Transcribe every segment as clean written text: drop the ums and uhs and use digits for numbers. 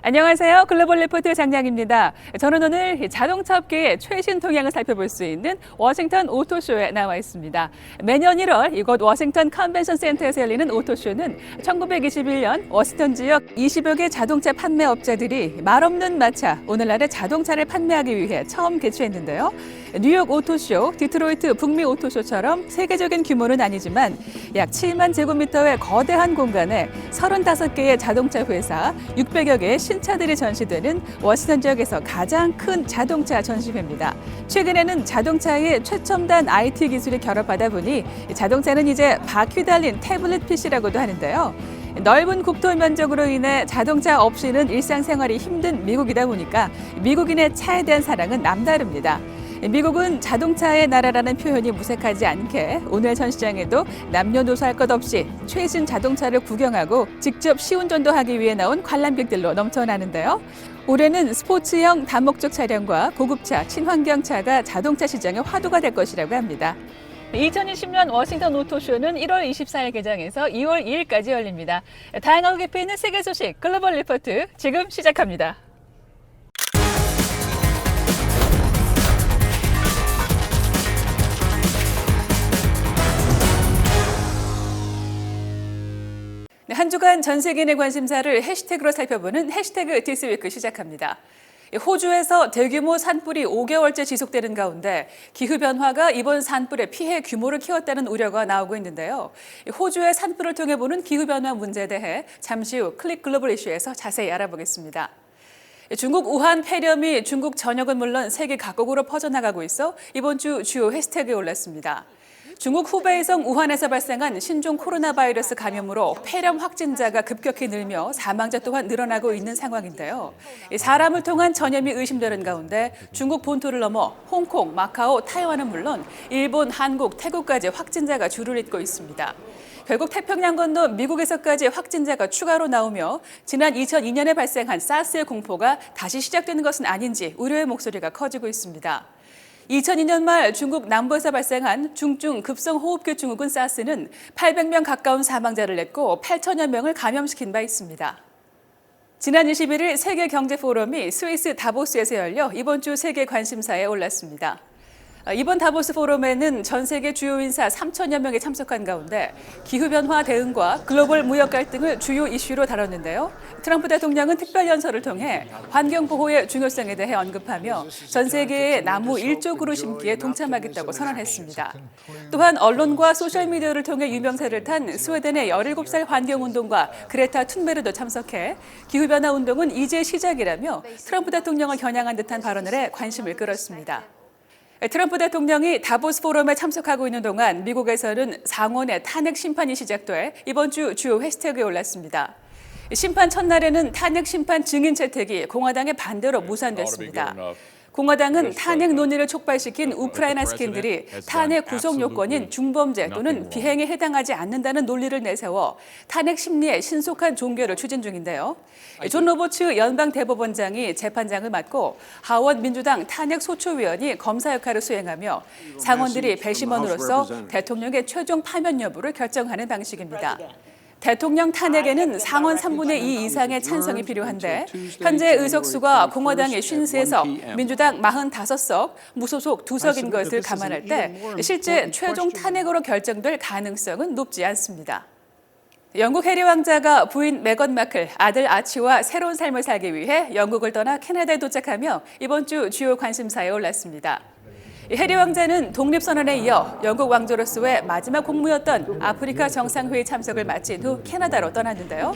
안녕하세요. 글로벌 리포트 장량입니다. 저는 오늘 자동차 업계의 최신 동향을 살펴볼 수 있는 워싱턴 오토쇼에 나와 있습니다. 매년 1월 이곳 워싱턴 컨벤션 센터에서 열리는 오토쇼는 1921년 워싱턴 지역 20여 개 자동차 판매 업자들이 말없는 마차, 오늘날의 자동차를 판매하기 위해 처음 개최했는데요. 뉴욕 오토쇼, 디트로이트 북미 오토쇼처럼 세계적인 규모는 아니지만 약 7만 제곱미터의 거대한 공간에 35개의 자동차 회사, 600여 개의 신차들이 전시되는 워싱턴 지역에서 가장 큰 자동차 전시회입니다. 최근에는 자동차의 최첨단 IT 기술이 결합하다 보니 자동차는 이제 바퀴 달린 태블릿 PC라고도 하는데요. 넓은 국토 면적으로 인해 자동차 없이는 일상생활이 힘든 미국이다 보니까 미국인의 차에 대한 사랑은 남다릅니다. 미국은 자동차의 나라라는 표현이 무색하지 않게 오늘 전시장에도 남녀노소 할 것 없이 최신 자동차를 구경하고 직접 시운전도 하기 위해 나온 관람객들로 넘쳐나는데요. 올해는 스포츠형 다목적 차량과 고급차, 친환경차가 자동차 시장의 화두가 될 것이라고 합니다. 2020년 워싱턴 오토쇼는 1월 24일 개장해서 2월 2일까지 열립니다. 다양하고 깊이 있는 세계 소식 글로벌 리포트 지금 시작합니다. 한 주간 전 세계인의 관심사를 해시태그로 살펴보는 해시태그 디스위크 시작합니다. 호주에서 대규모 산불이 5개월째 지속되는 가운데 기후변화가 이번 산불의 피해 규모를 키웠다는 우려가 나오고 있는데요. 호주의 산불을 통해 보는 기후변화 문제에 대해 잠시 후 클릭 글로벌 이슈에서 자세히 알아보겠습니다. 중국 우한 폐렴이 중국 전역은 물론 세계 각국으로 퍼져나가고 있어 이번 주 주요 해시태그에 올랐습니다. 중국 후베이성 우한에서 발생한 신종 코로나 바이러스 감염으로 폐렴 확진자가 급격히 늘며 사망자 또한 늘어나고 있는 상황인데요. 사람을 통한 전염이 의심되는 가운데 중국 본토를 넘어 홍콩, 마카오, 타이완은 물론 일본, 한국, 태국까지 확진자가 줄을 잇고 있습니다. 결국 태평양 건너 미국에서까지 확진자가 추가로 나오며 지난 2002년에 발생한 사스의 공포가 다시 시작되는 것은 아닌지 우려의 목소리가 커지고 있습니다. 2002년 말 중국 남부에서 발생한 중증 급성호흡기 증후군 사스는 800명 가까운 사망자를 냈고 8천여 명을 감염시킨 바 있습니다. 지난 21일 세계경제포럼이 스위스 다보스에서 열려 이번 주 세계 관심사에 올랐습니다. 이번 다보스 포럼에는 전 세계 주요 인사 3천여 명이 참석한 가운데 기후변화 대응과 글로벌 무역 갈등을 주요 이슈로 다뤘는데요. 트럼프 대통령은 특별연설을 통해 환경보호의 중요성에 대해 언급하며 전 세계에 나무 1조 그루 심기에 동참하겠다고 선언했습니다. 또한 언론과 소셜미디어를 통해 유명세를 탄 스웨덴의 17살 환경운동가 그레타 툰베르도 참석해 기후변화 운동은 이제 시작이라며 트럼프 대통령을 겨냥한 듯한 발언을 해 관심을 끌었습니다. 트럼프 대통령이 다보스 포럼에 참석하고 있는 동안 미국에서는 상원의 탄핵 심판이 시작돼 이번 주 주요 해시태그에 올랐습니다. 심판 첫날에는 탄핵 심판 증인 채택이 공화당의 반대로 무산됐습니다. 공화당은 탄핵 논의를 촉발시킨 우크라이나 스캔들이 탄핵 구속 요건인 중범죄 또는 비행에 해당하지 않는다는 논리를 내세워 탄핵 심리의 신속한 종결을 추진 중인데요. 존 로버츠 연방대법원장이 재판장을 맡고 하원 민주당 탄핵소추위원이 검사 역할을 수행하며 상원들이 배심원으로서 대통령의 최종 파면 여부를 결정하는 방식입니다. 대통령 탄핵에는 상원 3분의 2 이상의 찬성이 필요한데 현재 의석수가 공화당의 50에서 민주당 45석, 무소속 2석인 것을 감안할 때 실제 최종 탄핵으로 결정될 가능성은 높지 않습니다. 영국 해리 왕자가 부인 메건 마클, 아들 아치와 새로운 삶을 살기 위해 영국을 떠나 캐나다에 도착하며 이번 주 주요 관심사에 올랐습니다. 해리 왕자는 독립선언에 이어 영국 왕조로서의 마지막 공무였던 아프리카 정상회의 참석을 마친 후 캐나다로 떠났는데요.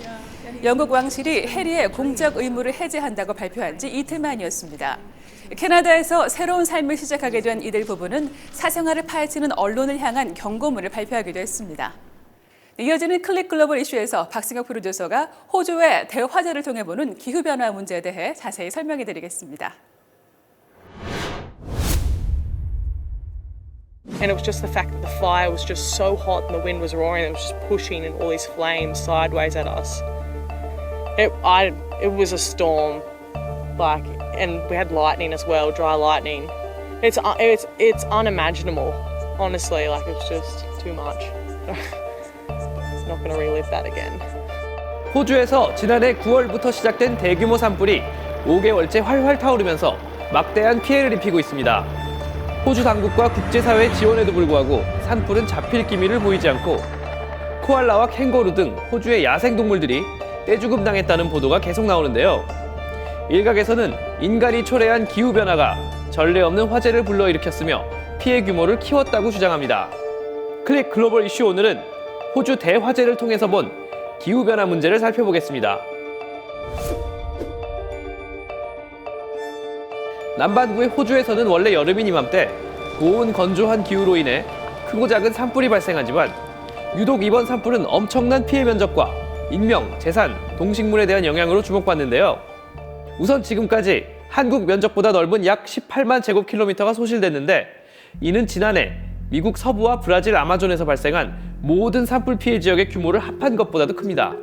영국 왕실이 해리의 공적 의무를 해제한다고 발표한 지 이틀 만이었습니다. 캐나다에서 새로운 삶을 시작하게 된 이들 부부는 사생활을 파헤치는 언론을 향한 경고문을 발표하기도 했습니다. 이어지는 클릭 글로벌 이슈에서 박승혁 프로듀서가 호주의 대화제를 통해 보는 기후변화 문제에 대해 자세히 설명해 드리겠습니다. And it was just the fact that the fire was just so hot and the wind was roaring and it was just pushing and all these flames sideways at us. It was a storm, and we had lightning as well, dry lightning. It's unimaginable, honestly. It was just too much. Not going to relive that again. 호주에서 지난해 9월부터 시작된 대규모 산불이 5개월째 활활 타오르면서 막대한 피해를 입히고 있습니다. 호주 당국과 국제사회의 지원에도 불구하고 산불은 잡힐 기미를 보이지 않고 코알라와 캥거루 등 호주의 야생동물들이 떼죽음당했다는 보도가 계속 나오는데요. 일각에서는 인간이 초래한 기후변화가 전례 없는 화재를 불러일으켰으며 피해 규모를 키웠다고 주장합니다. 클릭 글로벌 이슈 오늘은 호주 대화재를 통해서 본 기후변화 문제를 살펴보겠습니다. 남반구의 호주에서는 원래 여름인 이맘때 고온 건조한 기후로 인해 크고 작은 산불이 발생하지만 유독 이번 산불은 엄청난 피해 면적과 인명, 재산, 동식물에 대한 영향으로 주목받는데요. 우선 지금까지 한국 면적보다 넓은 약 18만 제곱킬로미터가 소실됐는데 이는 지난해 미국 서부와 브라질 아마존에서 발생한 모든 산불 피해 지역의 규모를 합한 것보다도 큽니다.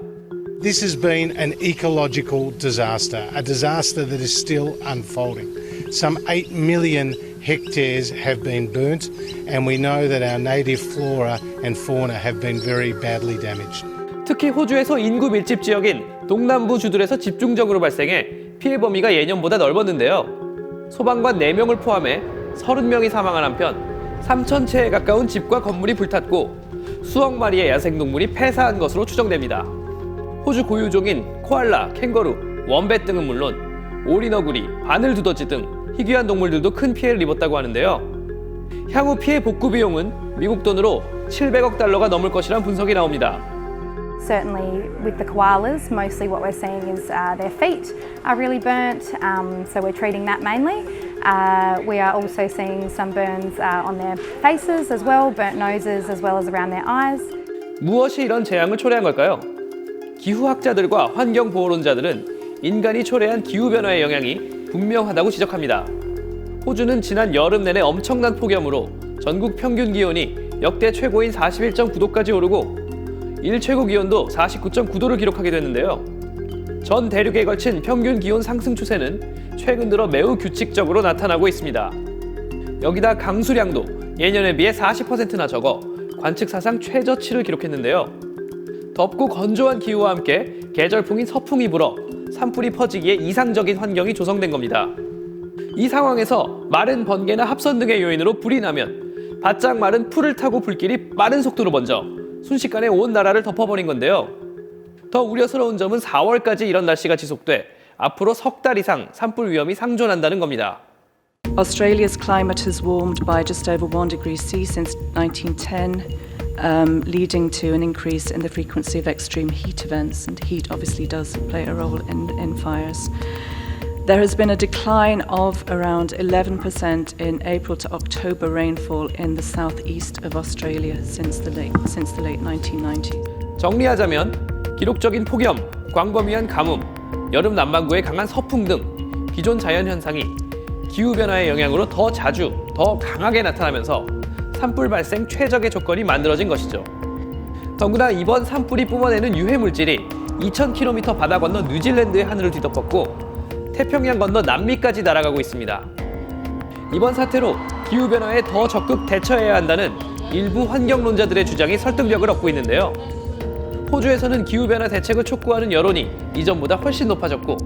This has been an ecological disaster, a disaster that is still unfolding. Some 8 million hectares have been burnt, and we know that our native flora and fauna have been very badly damaged. 특히 호주에서 인구 밀집 지역인 동남부 주들에서 집중적으로 발생해 피해 범위가 예년보다 넓었는데요. 소방관 4명을 포함해 30명이 사망한 한편 3,000채에 가까운 집과 건물이 불탔고 수억 마리의 야생동물이 폐사한 것으로 추정됩니다. 호주 고유종인 코알라, 캥거루, 원뱃 등은 물론 오리너구리, 바늘두더지 등 희귀한 동물들도 큰 피해를 입었다고 하는데요. 향후 피해 복구 비용은 미국 돈으로 700억 달러가 넘을 것이란 분석이 나옵니다. Certainly with the koalas, mostly what we're seeing is their feet are really burnt, so we're treating that mainly. We are also seeing some burns on their faces as well, burnt noses as well as around their eyes. 무엇이 이런 재앙을 초래한 걸까요? 기후학자들과 환경보호론자들은 인간이 초래한 기후변화의 영향이 분명하다고 지적합니다. 호주는 지난 여름 내내 엄청난 폭염으로 전국 평균 기온이 역대 최고인 41.9도까지 오르고 일 최고 기온도 49.9도를 기록하게 됐는데요. 전 대륙에 걸친 평균 기온 상승 추세는 최근 들어 매우 규칙적으로 나타나고 있습니다. 여기다 강수량도 예년에 비해 40%나 적어 관측 사상 최저치를 기록했는데요. 덥고 건조한 기후와 함께 계절풍인 서풍이 불어 산불이 퍼지기에 이상적인 환경이 조성된 겁니다. 이 상황에서 마른 번개나 합선 등의 요인으로 불이 나면 바짝 마른 풀을 타고 불길이 빠른 속도로 번져 순식간에 온 나라를 덮어버린 건데요. 더 우려스러운 점은 4월까지 이런 날씨가 지속돼 앞으로 석 달 이상 산불 위험이 상존한다는 겁니다. Australia's climate has warmed by just over 1 degree C since 1910, leading to an increase in the frequency of extreme heat events, and heat obviously does play a role in fires. There has been a decline of around 11% in April to October rainfall in the southeast of Australia since the late 1990s. 정리하자면 기록적인 폭염, 광범위한 가뭄, 여름 남반구의 강한 서풍 등 기존 자연현상이 기후변화의 영향으로 더 자주, 더 강하게 나타나면서 산불 발생 최적의 조건이 만들어진 것이죠. 더구나 이번 산불이 뿜어내는 유해물질이 2,000km 바다 건너 뉴질랜드의 하늘을 뒤덮었고 태평양 건너 남미까지 날아가고 있습니다. 이번 사태로 기후변화에 더 적극 대처해야 한다는 일부 환경론자들의 주장이 설득력을 얻고 있는데요. 호주에서는 기후변화 대책을 촉구하는 여론이 이전보다 훨씬 높아졌고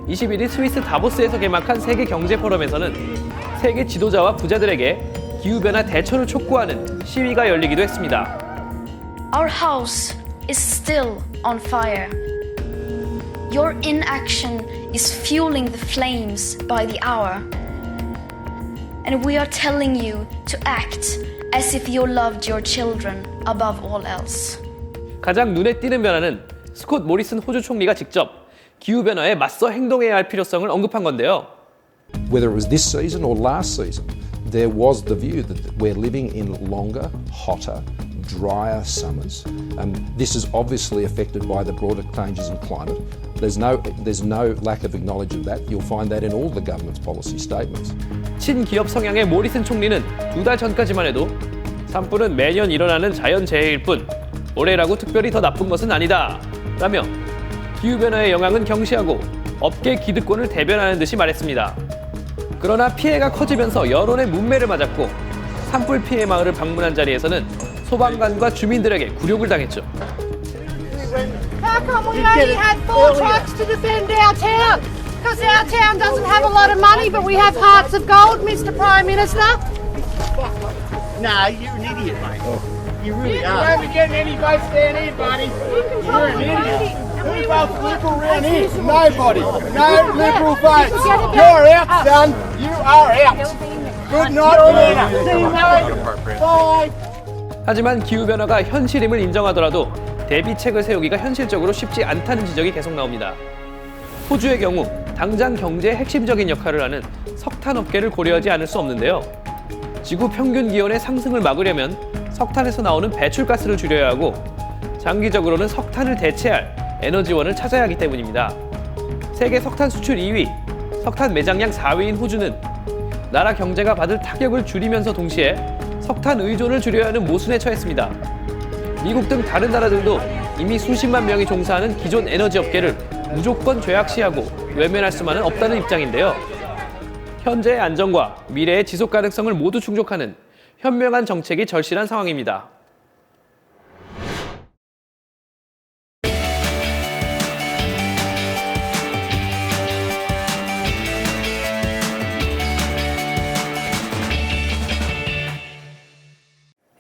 21일 스위스 다보스에서 개막한 세계 경제 포럼에서는 세계 지도자와 부자들에게 기후변화 대처를 촉구하는 시위가 열리기도 했습니다. Our house is still on fire. Your inaction is fueling the flames by the hour. And we are telling you to act as if you loved your children above all else. 가장 눈에 띄는 변화는 스콧 모리슨 호주 총리가 직접 기후변화에 맞서 행동해야 할 필요성을 언급한 건데요. Whether it was this season or last season, there was the view that we're living in longer, hotter, drier summers. This is obviously affected by the broader changes in climate. There's no lack of acknowledgement of that. You'll find that in all the government's policy statements. 친기업 성향의 모리슨 총리는 2달 전까지만 해도 산불은 매년 일어나는 자연재해일 뿐 올해라고 특별히 더 나쁜 것은 아니다 라며 기후변화의 영향은 경시하고 업계 기득권을 대변하는 듯이 말했습니다. 그러나 피해가 커지면서 여론의 문매를 맞았고 산불 피해 마을을 방문한 자리에서는 소방관과 주민들에게 굴욕을 당했죠. How come we only had 4 trucks to defend our town? Because our town doesn't have a lot of money, but we have hearts of gold, Mr. Prime Minister. Nah, you're an idiot, mate. You really You are. won't be getting any votes down here, buddy. You're an idiot. Who votes liberal around here? Nobody. No liberal votes. You're out, son. You are out. Good night, See you, mate. Bye. 하지만 기후변화가 현실임을 인정하더라도 대비책을 세우기가 현실적으로 쉽지 않다는 지적이 계속 나옵니다. 호주의 경우 당장 경제의 핵심적인 역할을 하는 석탄업계를 고려하지 않을 수 없는데요. 지구 평균 기온의 상승을 막으려면 석탄에서 나오는 배출가스를 줄여야 하고 장기적으로는 석탄을 대체할 에너지원을 찾아야 하기 때문입니다. 세계 석탄 수출 2위, 석탄 매장량 4위인 호주는 나라 경제가 받을 타격을 줄이면서 동시에 석탄 의존을 줄여야 하는 모순에 처했습니다. 미국 등 다른 나라들도 이미 수십만 명이 종사하는 기존 에너지 업계를 무조건 죄악시하고 외면할 수만은 없다는 입장인데요. 현재의 안정과 미래의 지속 가능성을 모두 충족하는 현명한 정책이 절실한 상황입니다.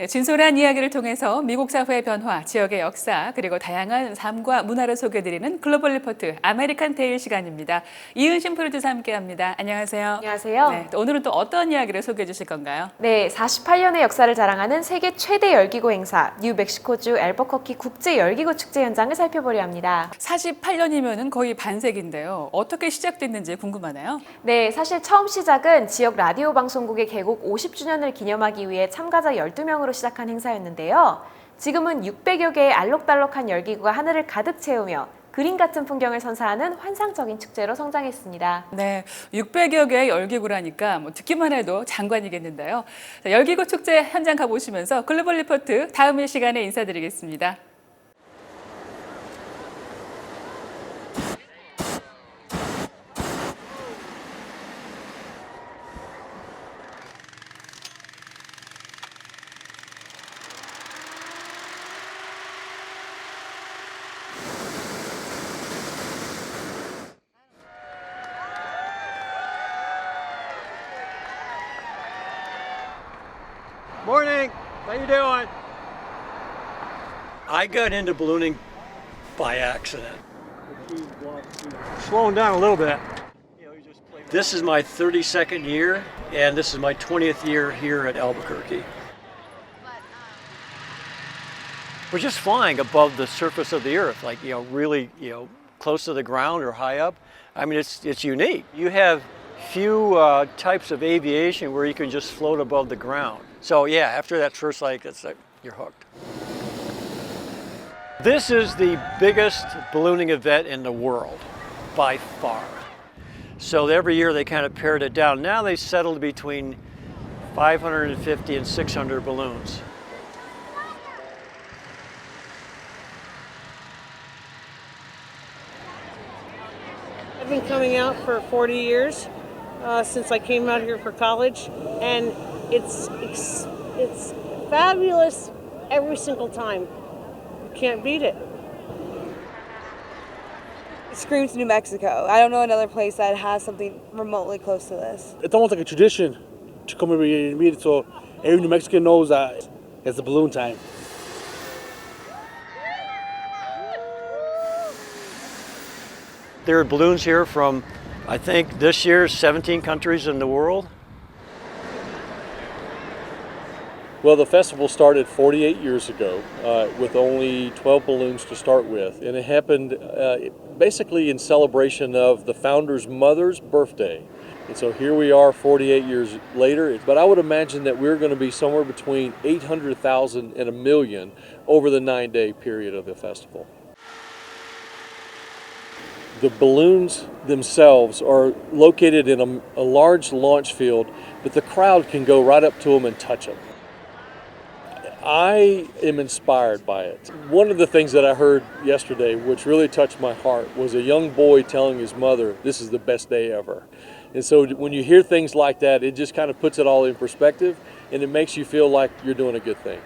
진솔한 이야기를 통해서 미국 사회의 변화, 지역의 역사, 그리고 다양한 삶과 문화를 소개해드리는 글로벌 리포트 아메리칸 테일 시간입니다. 이은신 프로듀서 함께합니다. 안녕하세요. 안녕하세요. 네, 오늘은 또 어떤 이야기를 소개해 주실 건가요? 네, 48년의 역사를 자랑하는 세계 최대 열기구 행사 뉴멕시코주 앨버커키 국제 열기구 축제 현장을 살펴보려 합니다. 48년이면은 거의 반세기인데요. 어떻게 시작됐는지 궁금하네요. 네, 사실 처음 시작은 지역 라디오 방송국의 개국 50주년을 기념하기 위해 참가자 12명으로 시작한 행사였는데요. 지금은 600여 개의 알록달록한 열기구가 하늘을 가득 채우며 그림 같은 풍경을 선사하는 환상적인 축제로 성장했습니다. 네, 600여 개의 열기구라니까 듣기만 해도 장관이겠는데요. 자, 열기구 축제 현장 가보시면서 글로벌 리포트 다음 일 시간에 인사드리겠습니다. Morning. How you doing? I got into ballooning by accident. Slowing down a little bit. This is my 32nd year, and this is my 20th year here at Albuquerque. We're just flying above the surface of the earth, like, really, close to the ground or high up. I mean, it's unique. You have few types of aviation where you can just float above the ground. So yeah, after that first flight, it's like you're hooked. This is the biggest ballooning event in the world, by far. So every year they kind of pared it down. Now they settled between 550 and 600 balloons. I've been coming out for 40 years since I came out here for college, and it's fabulous every single time. You can't beat it. It screams New Mexico. I don't know another place that has something remotely close to this. It's almost like a tradition to come over here and meet it, so every New Mexican knows that it's the balloon time. There are balloons here from, I think, this year, 17 countries in the world. Well, the festival started 48 years ago with only 12 balloons to start with, and it happened basically in celebration of the founder's mother's birthday. And so here we are 48 years later, but I would imagine that we're going to be somewhere between 800,000 and 1 million over the 9-day period of the festival. The balloons themselves are located in a large launch field, but the crowd can go right up to them and touch them. I am inspired by it. One of the things that I heard yesterday, which really touched my heart, was a young boy telling his mother, "This is the best day ever." And so when you hear things like that, it just kind of puts it all in perspective, and it makes you feel like you're doing a good thing.